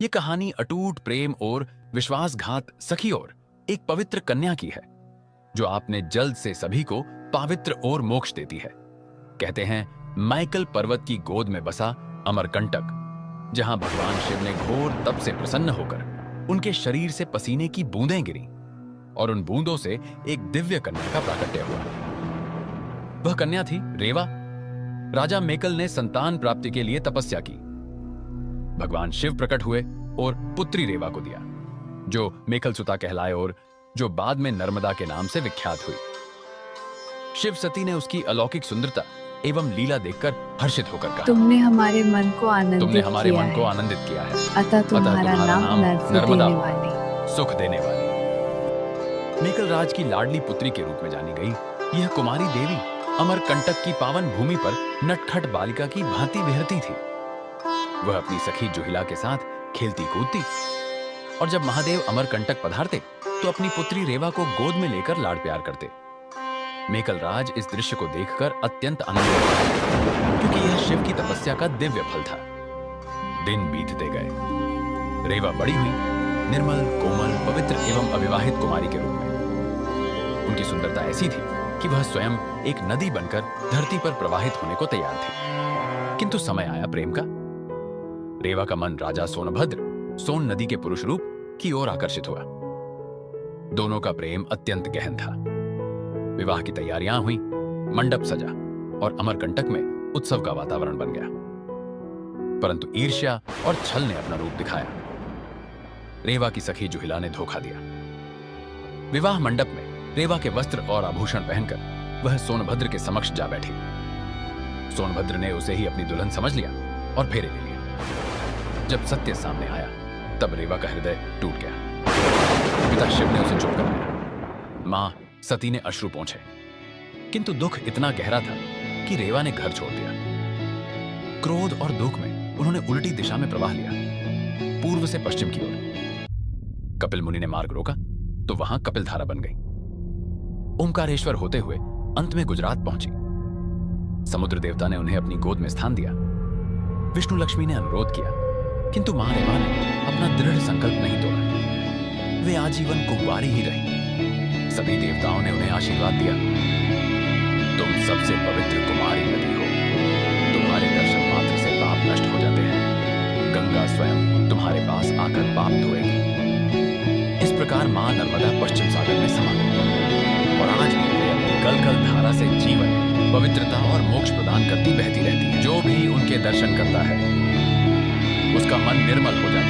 ये कहानी अटूट प्रेम और विश्वासघात सखी और एक पवित्र कन्या की है, जो आपने जल्द से सभी को पवित्र और मोक्ष देती है। कहते हैं माइकल पर्वत की गोद में बसा अमरकंटक, जहां भगवान शिव ने घोर तप से प्रसन्न होकर उनके शरीर से पसीने की बूंदें गिरी और उन बूंदों से एक दिव्य कन्या का प्राकट्य हुआ। वह कन्या थी रेवा। राजा मेकल ने संतान प्राप्ति के लिए तपस्या की। भगवान शिव प्रकट हुए और पुत्री रेवा को दिया, जो मेकल सुता कहलाए और जो बाद में नर्मदा के नाम से विख्यात हुई। शिव सती ने उसकी अलौकिक सुंदरता एवं लीला देखकर हर्षित होकर कहा, तुमने हमारे मन को आनंदित किया है, अतः तुम्हारा नाम नर्मदा देने वाली, सुख देने वाली। मेकल राज की लाडली पुत्री के रूप में जानी गई यह कुमारी देवी अमरकंटक की पावन भूमि पर नटखट बालिका की भांति विहरती थी। वह अपनी सखी जुहिला के साथ खेलती कूदती और जब महादेव अमरकंटक पधारते तो अपनी पुत्री रेवा को गोद में लेकर लाड़ प्यार करते। मेकल राज इस दृश्य को देखकर अत्यंत आनंदित हुआ, क्योंकि यह शिव की तपस्या का दिव्य फल था। दिन बीतते गए। रेवा बड़ी हुई, निर्मल, कोमल, पवित्र एवं अविवाहित कुमारी के रूप में। उनकी सुंदरता ऐसी थी कि वह स्वयं एक नदी बनकर धरती पर प्रवाहित होने को तैयार थी। किंतु समय आया प्रेम का। रेवा का मन राजा सोनभद्र सोन नदी के पुरुष रूप की ओर आकर्षित हुआ। दोनों का प्रेम अत्यंत गहन था। विवाह की तैयारियां हुई, मंडप सजा और अमरकंटक में उत्सव का वातावरण बन गया। परंतु ईर्ष्या और छल ने अपना रूप दिखाया। रेवा की सखी जुहिला ने धोखा दिया। विवाह मंडप में रेवा के वस्त्र और आभूषण पहनकर वह सोनभद्र के समक्ष जा बैठी। सोनभद्र ने उसे ही अपनी दुल्हन समझ लिया और फेरे ले लिया। जब सत्य सामने आया तब रेवा का हृदय टूट गया। पिता शिव ने उसे चुप कराया। मां सती ने अश्रु पोंछे, किंतु दुख इतना गहरा था कि रेवा ने घर छोड़ दिया। क्रोध और दुख में उन्होंने उल्टी दिशा में प्रवाह लिया, पूर्व से पश्चिम की ओर। कपिल मुनि ने मार्ग रोका तो वहां कपिल धारा बन गई। ओमकारेश्वर होते हुए अंत में गुजरात पहुंची। समुद्र देवता ने उन्हें अपनी गोद में स्थान दिया। विष्णु लक्ष्मी ने अनुरोध किया, किंतु मां रेवा ने अपना दृढ़ संकल्प नहीं तोड़ा। वे आजीवन कुंवारी ही रही। सभी देवताओं ने उन्हें आशीर्वाद दिया, तुम सबसे पवित्र कुमारी नदी हो। तुम्हारे दर्शन मात्र से पाप नष्ट हो जाते हैं। गंगा स्वयं तुम्हारे पास आकर पाप धोएगी। इस प्रकार मां नर्मदा पश्चिम सागर में समा गई और आज भी वे अपनी कलकल धारा से जीवन, पवित्रता और मोक्ष प्रदान करती बहती रहती है। जो भी उनके दर्शन करता है उसका मन निर्मल हो जाता है।